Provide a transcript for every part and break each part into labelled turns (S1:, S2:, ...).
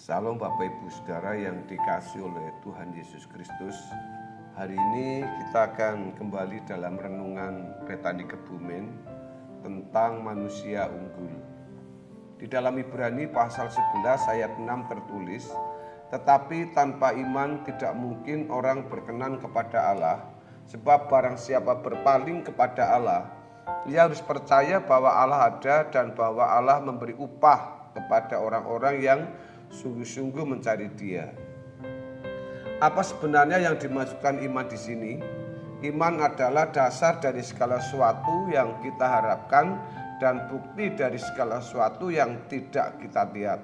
S1: Salam Bapak Ibu Saudara yang dikasihi oleh Tuhan Yesus Kristus. Hari ini kita akan kembali dalam renungan Betani Kebumen tentang manusia unggul. Di dalam Ibrani pasal 11 ayat 6 tertulis, tetapi tanpa iman tidak mungkin orang berkenan kepada Allah, sebab barang siapa berpaling kepada Allah, ia harus percaya bahwa Allah ada dan bahwa Allah memberi upah kepada orang-orang yang sungguh-sungguh mencari Dia. Apa sebenarnya yang dimaksudkan iman di sini? Iman adalah dasar dari segala sesuatu yang kita harapkan dan bukti dari segala sesuatu yang tidak kita lihat.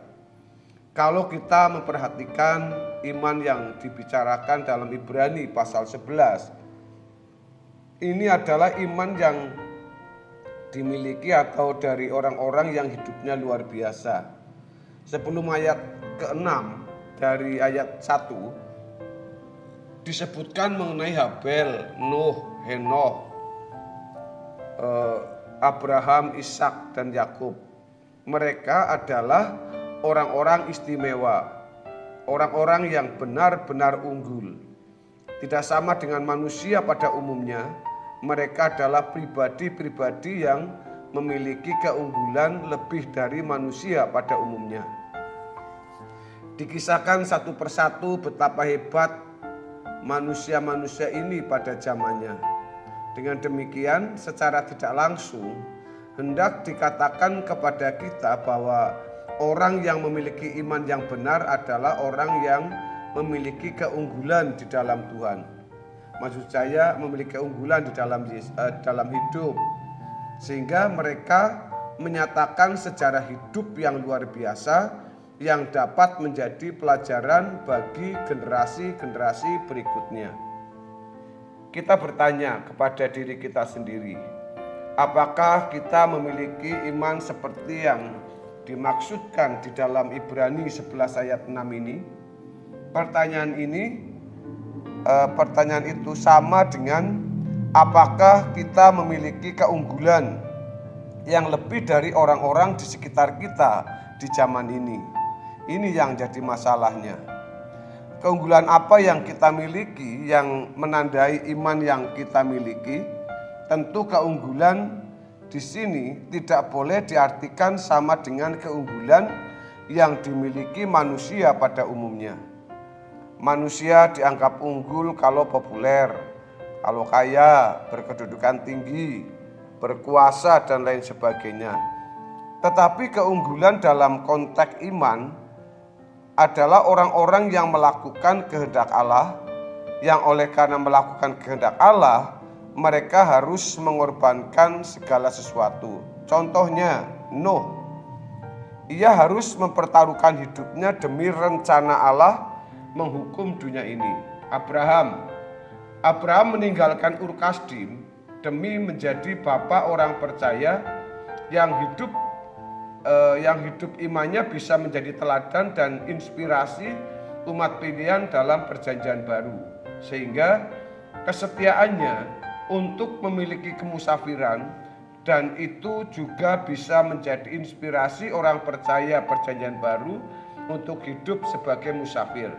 S1: Kalau kita memperhatikan iman yang dibicarakan dalam Ibrani pasal 11, ini adalah iman yang dimiliki atau dari orang-orang yang hidupnya luar biasa. Sebelum ayat ke-6 dari ayat 1 disebutkan mengenai Habel, Nuh, Henokh, Abraham, Ishak, dan Yakub. Mereka adalah orang-orang istimewa, orang-orang yang benar-benar unggul. Tidak sama dengan manusia pada umumnya, mereka adalah pribadi-pribadi yang memiliki keunggulan lebih dari manusia pada umumnya. Dikisahkan satu persatu betapa hebat manusia-manusia ini pada zamannya. Dengan demikian, secara tidak langsung hendak dikatakan kepada kita bahwa orang yang memiliki iman yang benar adalah orang yang memiliki keunggulan di dalam Tuhan. Maksud saya memiliki keunggulan di dalam hidup, sehingga mereka menyatakan sejarah hidup yang luar biasa yang dapat menjadi pelajaran bagi generasi-generasi berikutnya. Kita bertanya kepada diri kita sendiri, apakah kita memiliki iman seperti yang dimaksudkan di dalam Ibrani 11 ayat 6 ini? Pertanyaan itu sama dengan apakah kita memiliki keunggulan yang lebih dari orang-orang di sekitar kita di zaman ini? Ini yang jadi masalahnya. Keunggulan apa yang kita miliki yang menandai iman yang kita miliki? Tentu keunggulan di sini tidak boleh diartikan sama dengan keunggulan yang dimiliki manusia pada umumnya. Manusia dianggap unggul kalau populer, kalau kaya, berkedudukan tinggi, berkuasa, dan lain sebagainya. Tetapi keunggulan dalam konteks iman adalah orang-orang yang melakukan kehendak Allah, yang oleh karena melakukan kehendak Allah, mereka harus mengorbankan segala sesuatu. Contohnya, Nuh. Ia harus mempertaruhkan hidupnya demi rencana Allah menghukum dunia ini. Abraham meninggalkan Ur Kasdim demi menjadi bapa orang percaya yang hidup imannya bisa menjadi teladan dan inspirasi umat pilihan dalam perjanjian baru, sehingga kesetiaannya untuk memiliki kemusafiran dan itu juga bisa menjadi inspirasi orang percaya perjanjian baru untuk hidup sebagai musafir.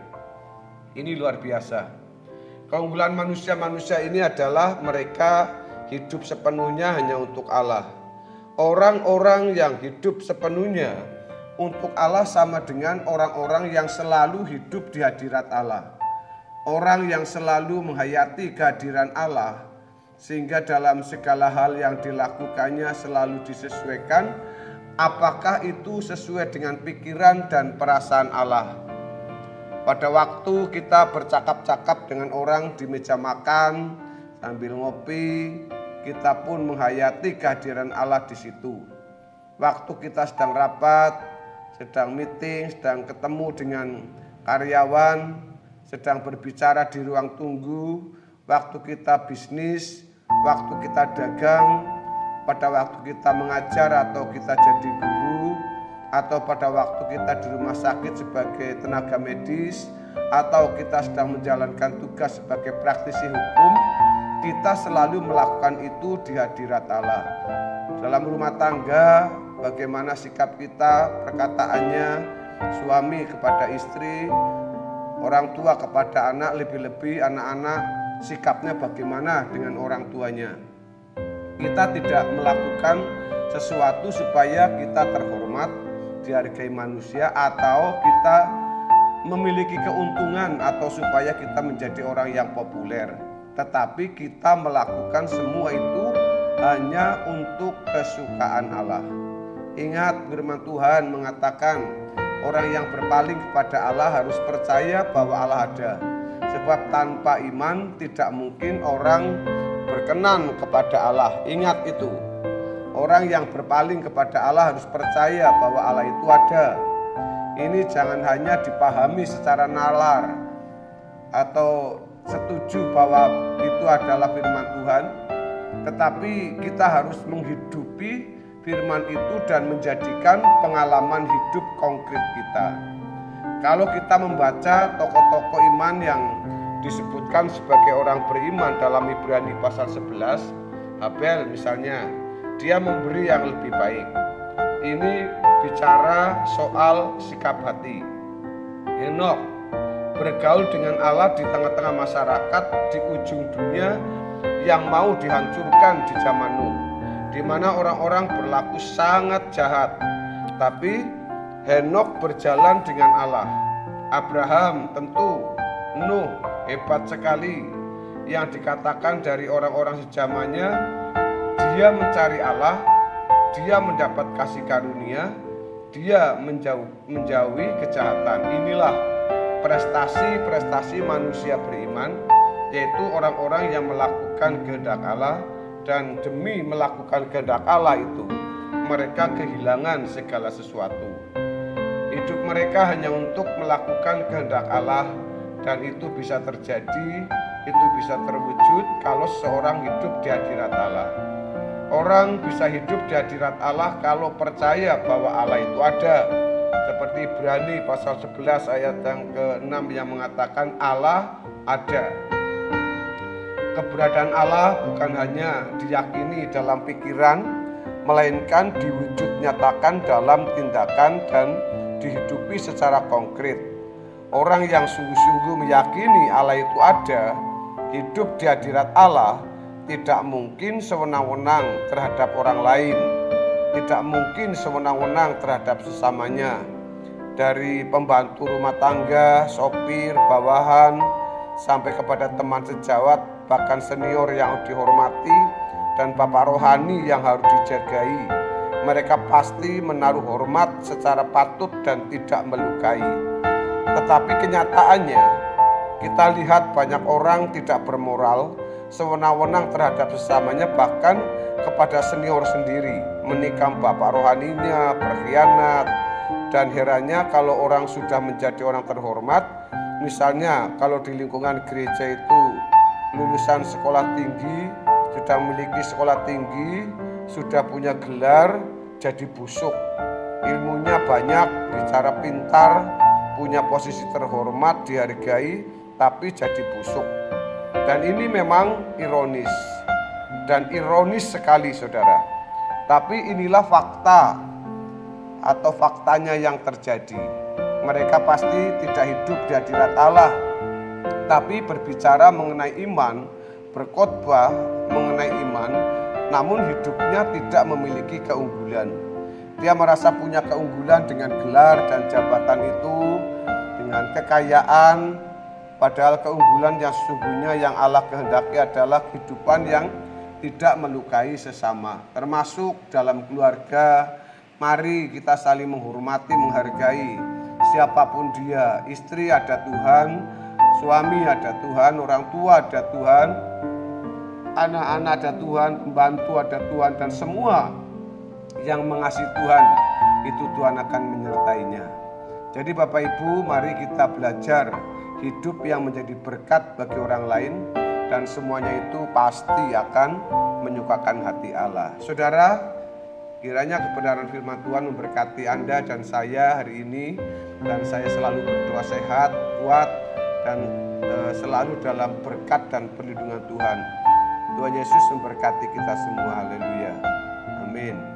S1: Ini luar biasa. Keunggulan manusia-manusia ini adalah mereka hidup sepenuhnya hanya untuk Allah. Orang-orang yang hidup sepenuhnya untuk Allah sama dengan orang-orang yang selalu hidup di hadirat Allah. Orang yang selalu menghayati kehadiran Allah, sehingga dalam segala hal yang dilakukannya selalu disesuaikan apakah itu sesuai dengan pikiran dan perasaan Allah. Pada waktu kita bercakap-cakap dengan orang di meja makan sambil ngopi, kita pun menghayati kehadiran Allah di situ. Waktu kita sedang rapat, sedang meeting, sedang ketemu dengan karyawan, sedang berbicara di ruang tunggu, waktu kita bisnis, waktu kita dagang, pada waktu kita mengajar atau kita jadi guru, atau pada waktu kita di rumah sakit sebagai tenaga medis, atau kita sedang menjalankan tugas sebagai praktisi hukum, kita selalu melakukan itu di hadirat Allah. Dalam rumah tangga, bagaimana sikap kita, perkataannya, suami kepada istri, orang tua kepada anak, lebih-lebih anak-anak sikapnya bagaimana dengan orang tuanya. Kita tidak melakukan sesuatu supaya kita terhormat, dihargai manusia, atau kita memiliki keuntungan atau supaya kita menjadi orang yang populer. Tetapi kita melakukan semua itu hanya untuk kesukaan Allah. Ingat, firman Tuhan mengatakan orang yang berpaling kepada Allah harus percaya bahwa Allah ada. Sebab tanpa iman tidak mungkin orang berkenan kepada Allah. Ingat itu. Orang yang berpaling kepada Allah harus percaya bahwa Allah itu ada. Ini jangan hanya dipahami secara nalar atau setuju bahwa itu adalah firman Tuhan, tetapi kita harus menghidupi firman itu dan menjadikan pengalaman hidup konkret kita. Kalau kita membaca tokoh-tokoh iman yang disebutkan sebagai orang beriman dalam Ibrani pasal 11, Habel misalnya, dia memberi yang lebih baik. Ini bicara soal sikap hati. Henokh bergaul dengan Allah di tengah-tengah masyarakat di ujung dunia yang mau dihancurkan di zaman Nuh, di mana orang-orang berlaku sangat jahat. Tapi Henokh berjalan dengan Allah. Abraham tentu, Nuh hebat sekali. Yang dikatakan dari orang-orang sejamannya, dia mencari Allah, dia mendapat kasih karunia, dia menjauhi kejahatan. Inilah prestasi-prestasi manusia beriman, yaitu orang-orang yang melakukan kehendak Allah, dan demi melakukan kehendak Allah itu mereka kehilangan segala sesuatu. Hidup mereka hanya untuk melakukan kehendak Allah, dan itu bisa terjadi, itu bisa terwujud kalau seorang hidup di hadirat Allah. Orang bisa hidup di hadirat Allah kalau percaya bahwa Allah itu ada. Seperti Ibrani pasal 11 ayat yang ke-6 yang mengatakan Allah ada. Keberadaan Allah bukan hanya diyakini dalam pikiran, melainkan diwujud nyatakan dalam tindakan dan dihidupi secara konkret. Orang yang sungguh-sungguh meyakini Allah itu ada, hidup di hadirat Allah, tidak mungkin sewenang-wenang terhadap orang lain, tidak mungkin sewenang-wenang terhadap sesamanya. Dari pembantu rumah tangga, sopir, bawahan, sampai kepada teman sejawat, bahkan senior yang dihormati, dan bapak rohani yang harus dijagai. Mereka pasti menaruh hormat secara patut dan tidak melukai. Tetapi kenyataannya, kita lihat banyak orang tidak bermoral, sewenang-wenang terhadap sesamanya, bahkan kepada senior sendiri, menikam bapak rohaninya, berkhianat. Dan herannya kalau orang sudah menjadi orang terhormat, misalnya kalau di lingkungan gereja itu lulusan sekolah tinggi, sudah memiliki sekolah tinggi, sudah punya gelar, jadi busuk. Ilmunya banyak, bicara pintar, punya posisi terhormat, dihargai, tapi jadi busuk. Dan ini memang ironis, dan ironis sekali saudara. Tapi inilah fakta atau faktanya yang terjadi. Mereka pasti tidak hidup di hadirat Allah, tapi berbicara mengenai iman, berkhotbah mengenai iman, namun hidupnya tidak memiliki keunggulan. Dia merasa punya keunggulan dengan gelar dan jabatan itu, dengan kekayaan, padahal keunggulan yang sesungguhnya yang Allah kehendaki adalah kehidupan yang tidak melukai sesama, termasuk dalam keluarga. Mari kita saling menghormati, menghargai siapapun dia. Istri ada Tuhan, suami ada Tuhan, orang tua ada Tuhan, anak-anak ada Tuhan, pembantu ada Tuhan, dan semua yang mengasihi Tuhan itu Tuhan akan menyertainya. Jadi Bapak Ibu, mari kita belajar hidup yang menjadi berkat bagi orang lain, dan semuanya itu pasti akan menyukakan hati Allah. Saudara, kiranya kebenaran firman Tuhan memberkati Anda dan saya hari ini, dan saya selalu berdoa sehat, kuat, dan selalu dalam berkat dan perlindungan Tuhan. Tuhan Yesus memberkati kita semua. Haleluya. Amin.